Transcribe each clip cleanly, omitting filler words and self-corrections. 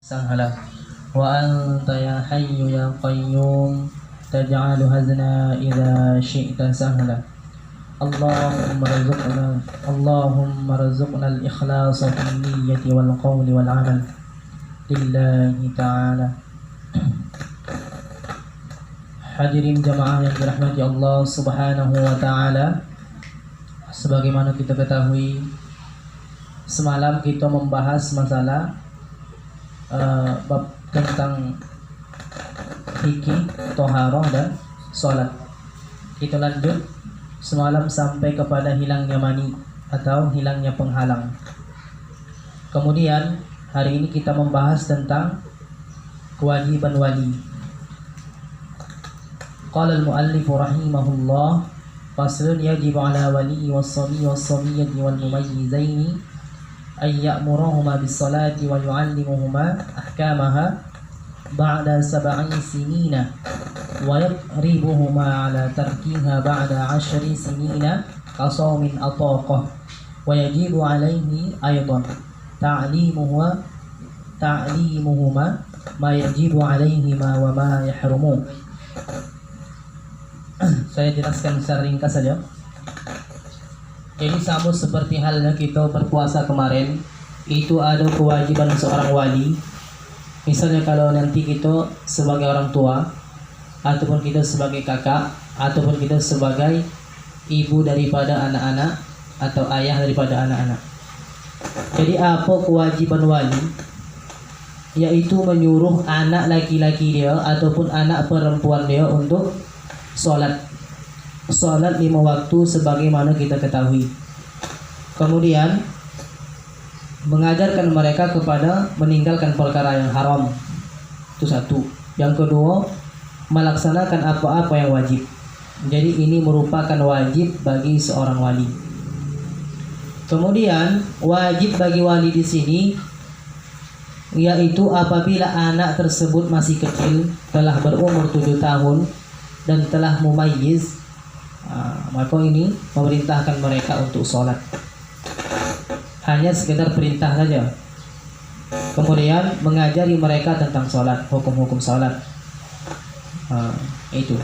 سهلا وأنت يا حي يا قيوم تجعل هزنا إذا شئت سهلا اللهم ارزقنا الإخلاص في النية والقول والعمل لله تعالى. Hadirin jamaah yang dirahmati Allah Subhanahu wa taala, sebagaimana kita ketahui, semalam kita membahas masalah bab tentang fikih, toharoh dan sholat. Kita lanjut semalam sampai kepada hilangnya mani atau hilangnya penghalang. Kemudian hari ini kita membahas tentang kewajiban wali. Qala al-muallif rahimahullah, faslun yajibu ala wali was-sabi was-sabiyyati wal-mumayyizaini ay ya'muruhuma bis-salati wa yu'allimuhuma ahkamaha ba'da 7 sinina wa yaqribuhuma ala tarkiha ba'da 10 sinina kasawmin ataqah, wa yajibu alaihi aydan ta'limuhuma ma yajibu alaihima wa ma yahrumu. Saya jelaskan secara ringkas saja. Jadi sama seperti halnya kita berpuasa kemarin, itu ada kewajiban seorang wali. Misalnya kalau nanti kita sebagai orang tua, ataupun kita sebagai kakak, ataupun kita sebagai ibu daripada anak-anak atau ayah daripada anak-anak. Jadi apa kewajiban wali? Yaitu menyuruh anak laki-laki dia ataupun anak perempuan dia untuk sholat 5 waktu sebagaimana kita ketahui. Kemudian mengajarkan mereka kepada meninggalkan perkara yang haram. Itu satu. Yang kedua, melaksanakan apa-apa yang wajib. Jadi ini merupakan wajib bagi seorang wali. Kemudian wajib bagi wali di sini yaitu apabila anak tersebut masih kecil, telah berumur 7 tahun dan telah mumayyiz, maka ini memerintahkan mereka untuk sholat. Hanya sekedar perintah saja. Kemudian mengajari mereka tentang sholat, hukum-hukum sholat. Itu.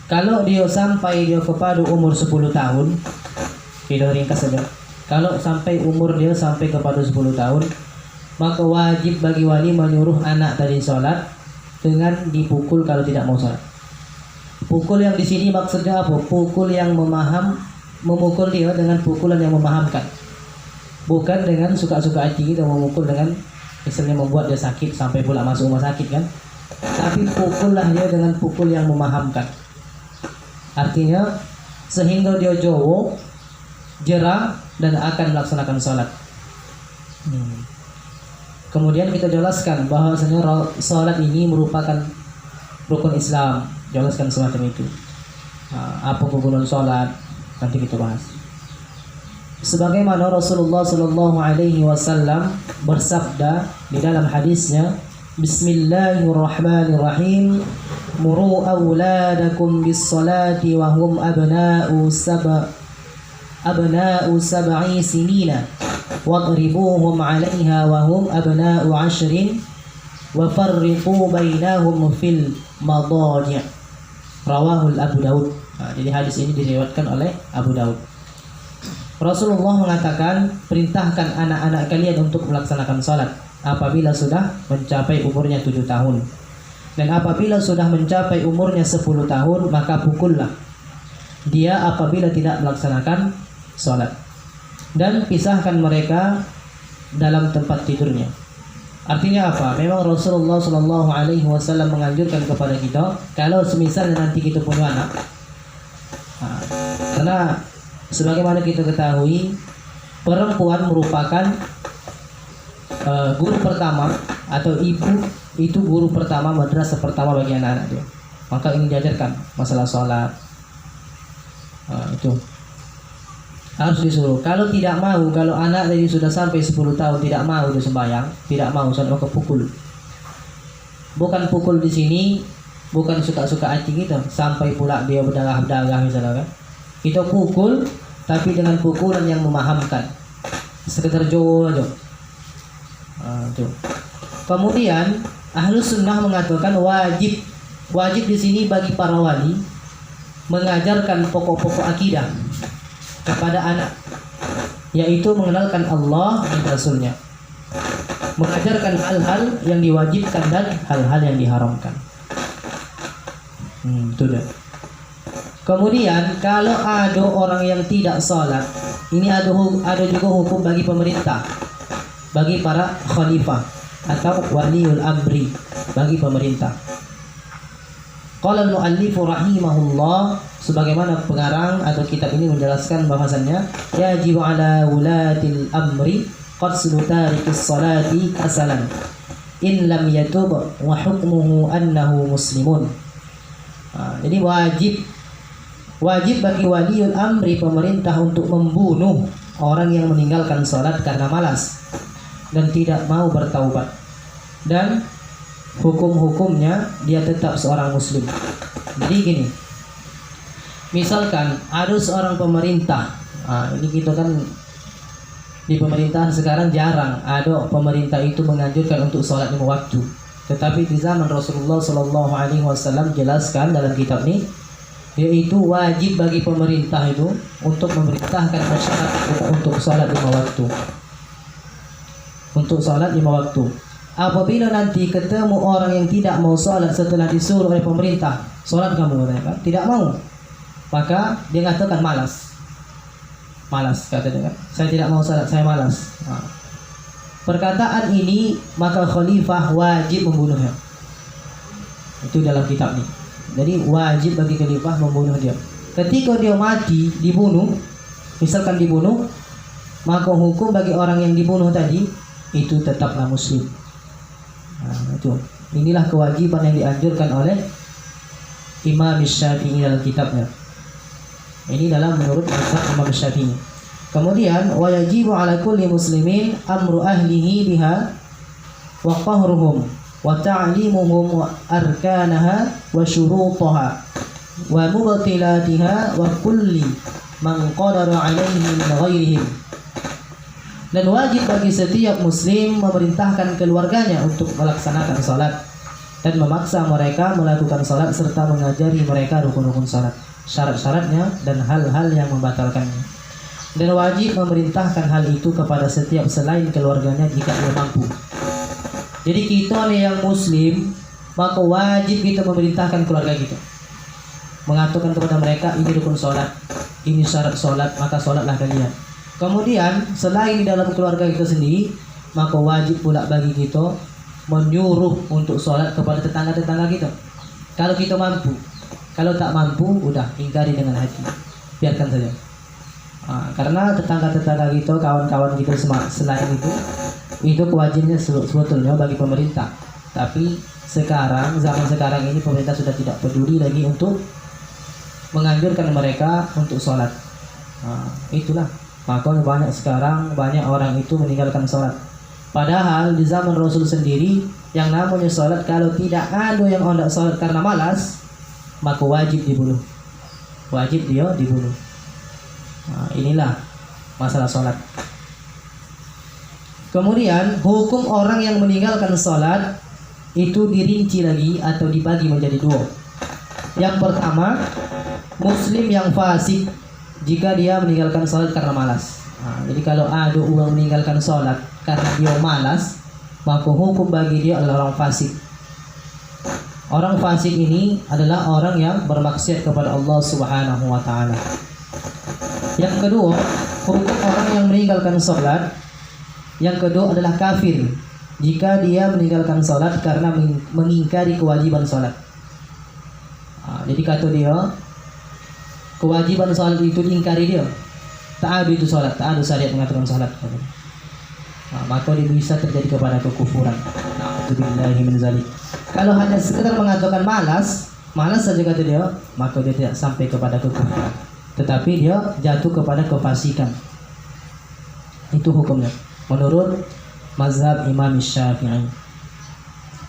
Kalau dia sampai dia kepada umur 10 tahun, kita ringkas saja. Kalau sampai umur dia sampai kepada 10 tahun, maka wajib bagi wali menyuruh anak tadi sholat dengan dipukul kalau tidak mau sholat. Pukul yang di sini maksudnya apa? Pukul yang memukul dia dengan pukulan yang memahamkan. Bukan dengan suka-suka hati kita memukul dengan misalnya membuat dia sakit sampai pula masuk rumah sakit kan. Tapi pukullah dia dengan pukul yang memahamkan. Artinya sehingga dia jowo, jerah dan akan melaksanakan sholat. Kemudian kita jelaskan bahwasanya sholat ini merupakan rukun Islam. Jelaskan semacam itu. Apa kegunaan sholat nanti kita bahas. Sebagaimana Rasulullah Sallallahu Alaihi Wasallam bersabda di dalam hadisnya, Bismillahirrahmanirrahim, muru awladakum bis salati wa hum abna'u sab'i sinina wadribuhum 'alaiha wa hum abna'u 'ashrin wa farriqu bainahum fil madaji'. Rawahul Abu Daud. Jadi hadis ini diriwayatkan oleh Abu Daud. Rasulullah mengatakan, perintahkan anak-anak kalian untuk melaksanakan sholat apabila sudah mencapai umurnya 7 tahun. Dan apabila sudah mencapai umurnya 10 tahun, maka pukullah dia apabila tidak melaksanakan sholat. Dan pisahkan mereka dalam tempat tidurnya. Artinya apa? Memang Rasulullah Shallallahu Alaihi Wasallam menganjurkan kepada kita kalau semisal nanti kita punya anak, karena sebagaimana kita ketahui perempuan merupakan guru pertama atau ibu itu guru pertama, madrasah pertama bagi anak-anak dia. Maka ini diajarkan masalah sholat, itu harus disuruh. Kalau tidak mau, kalau anak tadi sudah sampai 10 tahun tidak mau dia sembahyang, tidak mau sholat, maka pukul. Bukan pukul di sini, bukan suka-suka hati kita sampai pula dia berdarah-darah misalnya kan. Kita pukul tapi dengan pukulan yang memahamkan. Sekedar jowo aja. Tuh. Kemudian Ahlus Sunnah mengatakan wajib di sini bagi para wali mengajarkan pokok-pokok akidah kepada anak, yaitu mengenalkan Allah dan Rasulnya, mengajarkan hal-hal yang diwajibkan dan hal-hal yang diharamkan. Itu dah. Kemudian kalau ada orang yang tidak salat, ini ada juga hukum bagi pemerintah, bagi para khalifah atau waliul amri, bagi pemerintah. Qala al-muallif rahimahullah, sebagaimana pengarang atau kitab ini menjelaskan bahwasannya yajibu ala wulatil amri qasdu tarikis salati kasalan in lam yatub wa hukmuhu annahu muslimun. Jadi wajib bagi waliul amri, pemerintah, untuk membunuh orang yang meninggalkan salat karena malas dan tidak mau bertaubat, dan hukum-hukumnya dia tetap seorang muslim. Jadi gini, misalkan ada seorang pemerintah, ini kita kan di pemerintahan sekarang jarang ada pemerintah itu menganjurkan untuk sholat 5 waktu. Tetapi di zaman Rasulullah Shallallahu Alaihi Wasallam jelaskan dalam kitab ini, yaitu wajib bagi pemerintah itu untuk memerintahkan masyarakat untuk sholat 5 waktu. Untuk sholat 5 waktu. Apabila nanti ketemu orang yang tidak mau sholat setelah disuruh oleh pemerintah, sholat kamu, kan? Tidak mau, maka dia katakan malas, kata dia kan, saya tidak mau sholat, saya malas. Perkataan ini maka khalifah wajib membunuhnya. Itu dalam kitab ini. Jadi wajib bagi khalifah membunuh dia. Ketika dia mati, dibunuh, misalkan dibunuh, maka hukum bagi orang yang dibunuh tadi itu tetaplah muslim. Itu. Inilah kewajiban yang dianjurkan oleh Imam Syafi'i dalam kitabnya. Ini dalam menurut mazhab Imam Syafi'i. Kemudian wajibu ala kulli muslimin amru ahlihi biha wa qahruhum wa ta'limuhum wa arkanaha wa syurutaha wa mubtilatiha wa kulli man qadara alaihi min ghairihim. Dan wajib bagi setiap muslim memerintahkan keluarganya untuk melaksanakan salat dan memaksa mereka melakukan salat serta mengajari mereka rukun-rukun salat, syarat-syaratnya dan hal-hal yang membatalkannya. Dan wajib memerintahkan hal itu kepada setiap selain keluarganya jika ia mampu. Jadi kita nih yang muslim, maka wajib kita memerintahkan keluarga kita, mengatakan kepada mereka ini rukun salat, ini syarat salat, maka salatlah kalian. Kemudian selain di dalam keluarga kita sendiri, maka wajib pula bagi kita menyuruh untuk sholat kepada tetangga-tetangga kita. Kalau kita mampu, kalau tak mampu, udah ingkari dengan hati, biarkan saja. Karena tetangga-tetangga kita, kawan-kawan kita selain itu kewajibannya sebetulnya bagi pemerintah. Tapi sekarang, zaman sekarang ini pemerintah sudah tidak peduli lagi untuk menganjurkan mereka untuk sholat. Itulah. Maka banyak orang itu meninggalkan sholat. Padahal di zaman Rasul sendiri, yang namanya sholat, kalau tidak ada yang hendak sholat karena malas, maka wajib dibunuh. Wajib dia dibunuh. Inilah masalah sholat. Kemudian hukum orang yang meninggalkan sholat itu dirinci lagi atau dibagi menjadi 2. Yang pertama, muslim yang fasik jika dia meninggalkan sholat karena malas. Jadi kalau ada orang meninggalkan sholat karena dia malas, maka hukum bagi dia adalah orang fasik. Orang fasik ini adalah orang yang bermaksiat kepada Allah Subhanahu wa Ta'ala. Yang kedua, hukum orang yang meninggalkan sholat, yang kedua adalah kafir jika dia meninggalkan sholat karena mengingkari kewajiban sholat. Jadi kata dia, kewajiban sholat itu diingkari dia, tak ada itu sholat, tak ada syariat mengatakan sholat. Maka dia bisa terjadi kepada kekufuran. Na'udzubillahi min dzalik. Kalau hanya sekedar mengatakan malas saja kata dia, maka dia tidak sampai kepada kekufuran, tetapi dia jatuh kepada kefasikan. Itu hukumnya menurut mazhab Imam Syafi'i.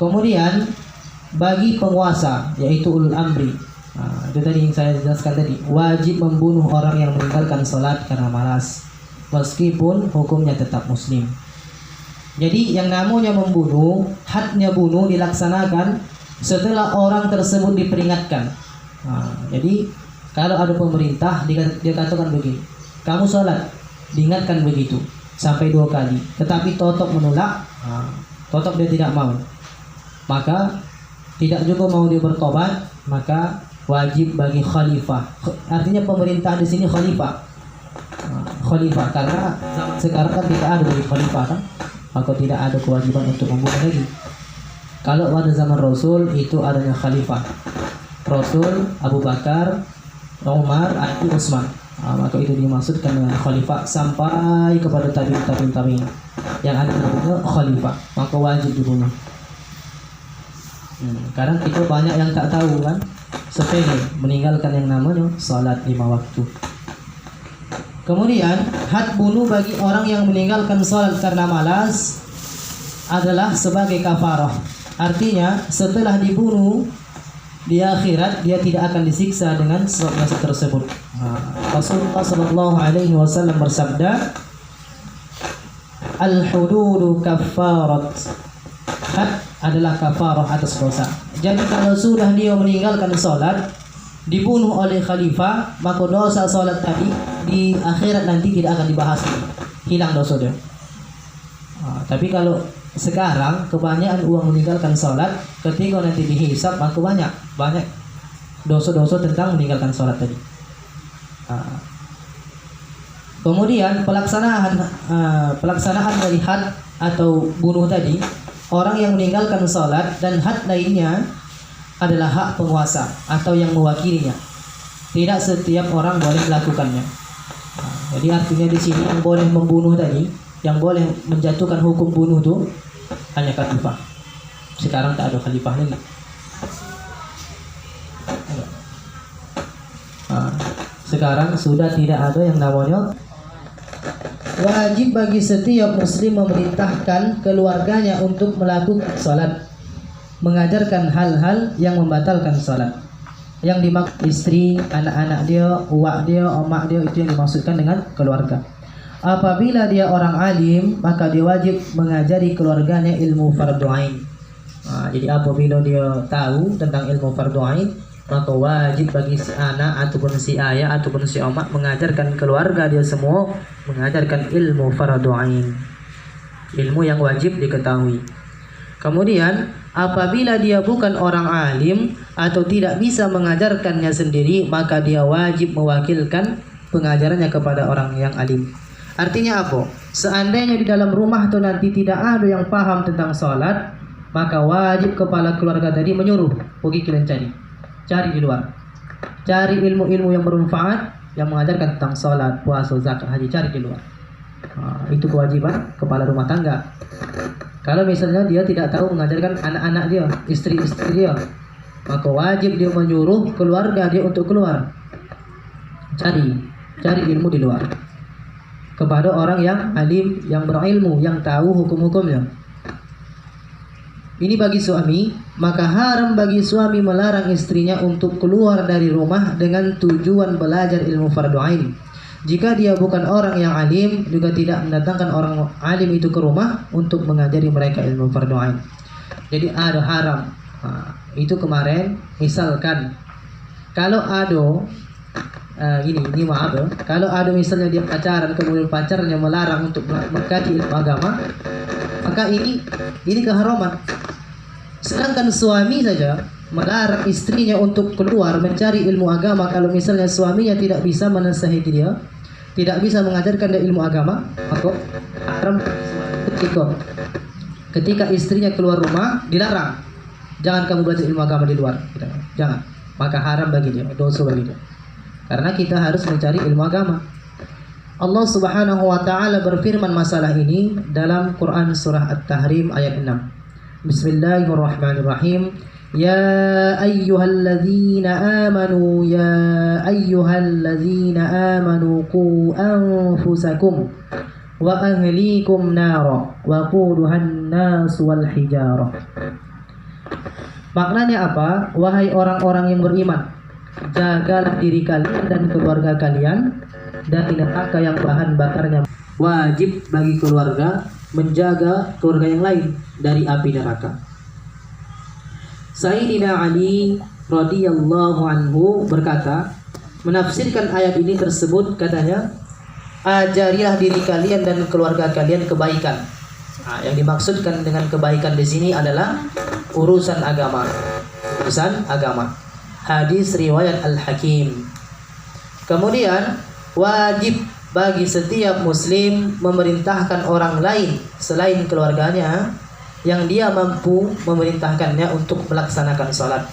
Kemudian bagi penguasa, yaitu ulul amri, itu tadi yang saya jelaskan tadi, wajib membunuh orang yang meninggalkan sholat karena malas, meskipun hukumnya tetap muslim. Jadi yang namanya membunuh, hadnya bunuh dilaksanakan setelah orang tersebut diperingatkan. Jadi kalau ada pemerintah dia katakan begini, kamu sholat, diingatkan begitu sampai 2 kali, tetapi totok menolak, totok dia tidak mau, maka tidak juga mau dia bertobat, maka wajib bagi khalifah. Artinya pemerintah di sini khalifah, khalifah karena zaman sekarang kan tidak ada bagi khalifah kan, maka tidak ada kewajiban untuk membunuh lagi. Kalau pada zaman Rasul itu adanya khalifah, Rasul, Abu Bakar, Umar, Ali, Utsman. Maka itu dimaksudkan dengan khalifah sampai kepada tabi'in yang ada namanya khalifah, maka wajib dibunuh. Kadang kita banyak yang tak tahu kan, sepele meninggalkan yang namanya salat 5 waktu. Kemudian had bunuh bagi orang yang meninggalkan salat karena malas adalah sebagai kafarah. Artinya setelah dibunuh di akhirat dia tidak akan disiksa dengan salat tersebut. Rasulullah sallallahu alaihi wasallam bersabda, al-hududu kafarat. Had adalah kafarah atas dosa. Jadi kalau sudah dia meninggalkan salat, dibunuh oleh khalifah, maka dosa salat tadi di akhirat nanti tidak akan dibahas, hilang dosa dia. Tapi kalau sekarang kebanyakan uang meninggalkan salat, ketika nanti dihisab maka banyak dosa-dosa tentang meninggalkan salat tadi. Kemudian pelaksanaan dari had atau bunuh tadi, orang yang meninggalkan salat dan had lainnya adalah hak penguasa atau yang mewakilinya. Tidak setiap orang boleh melakukannya. Jadi artinya di sini yang boleh membunuh tadi, yang boleh menjatuhkan hukum bunuh itu hanya khalifah. Sekarang tak ada khalifah lagi. Sekarang sudah tidak ada yang namanya. Wajib bagi setiap muslim memerintahkan keluarganya untuk melakukan salat, mengajarkan hal-hal yang membatalkan salat. Yang dimaksud istri, anak-anak dia, uak dia, omak dia, itu yang dimaksudkan dengan keluarga. Apabila dia orang alim, maka dia wajib mengajari keluarganya ilmu fardu ain. Jadi apabila dia tahu tentang ilmu fardu ain, maka wajib bagi si anak ataupun si ayah ataupun si omak mengajarkan keluarga dia semua, mengajarkan ilmu fardu ain, ilmu yang wajib diketahui. Kemudian apabila dia bukan orang alim atau tidak bisa mengajarkannya sendiri, maka dia wajib mewakilkan pengajarannya kepada orang yang alim. Artinya apa? Seandainya di dalam rumah itu nanti tidak ada yang paham tentang salat, maka wajib kepala keluarga tadi menyuruh, pergi kalian cari di luar, cari ilmu-ilmu yang bermanfaat yang mengajarkan tentang salat, puasa, zakat, haji, cari di luar. Itu kewajiban kepala rumah tangga. Kalau misalnya dia tidak tahu mengajarkan anak-anak dia, istri-istri dia, maka wajib dia menyuruh keluarga dia untuk keluar, cari ilmu di luar kepada orang yang alim, yang berilmu, yang tahu hukum-hukumnya. Ini bagi suami, maka haram bagi suami melarang istrinya untuk keluar dari rumah dengan tujuan belajar ilmu fardu ain. Jika dia bukan orang yang alim, juga tidak mendatangkan orang alim itu ke rumah untuk mengajari mereka ilmu fardu ain. Jadi ada haram. Itu kemarin, misalkan kalau ada ini maaf ya, kalau ada misalnya dia pacaran, kemudian pacarnya melarang untuk mengkaji ilmu agama, maka ini keharaman. Sedangkan suami saja melarang istrinya untuk keluar mencari ilmu agama, kalau misalnya suaminya tidak bisa menasihati dia, tidak bisa mengajarkan dia ilmu agama, maka haram ketika istrinya keluar rumah dilarang, jangan kamu belajar ilmu agama di luar, jangan, maka haram bagi dia, dosa bagi dia. Karena kita harus mencari ilmu agama. Allah Subhanahu wa taala berfirman masalah ini dalam Quran surah At-Tahrim ayat 6. Bismillahirrahmanirrahim. Ya ayyuhalladzina amanu qu anfusakum wa ahlikum nara wa quduhan nas wal hijarah. Maknanya apa? Wahai orang-orang yang beriman, jagalah diri kalian dan keluarga kalian dari neraka yang bahan bakarnya. Wajib bagi keluarga menjaga keluarga yang lain dari api neraka. Sayyidina Ali radhiyallahu anhu berkata, menafsirkan ayat ini tersebut, katanya, ajarilah diri kalian dan keluarga kalian kebaikan. Nah, yang dimaksudkan dengan kebaikan di sini adalah urusan agama. Urusan agama. Hadis riwayat Al-Hakim. Kemudian wajib bagi setiap muslim memerintahkan orang lain selain keluarganya yang dia mampu memerintahkannya untuk melaksanakan sholat.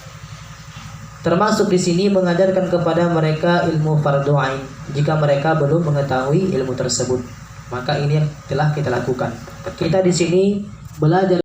Termasuk di sini mengajarkan kepada mereka ilmu fardhu ain jika mereka belum mengetahui ilmu tersebut. Maka ini yang telah kita lakukan. Kita di sini belajar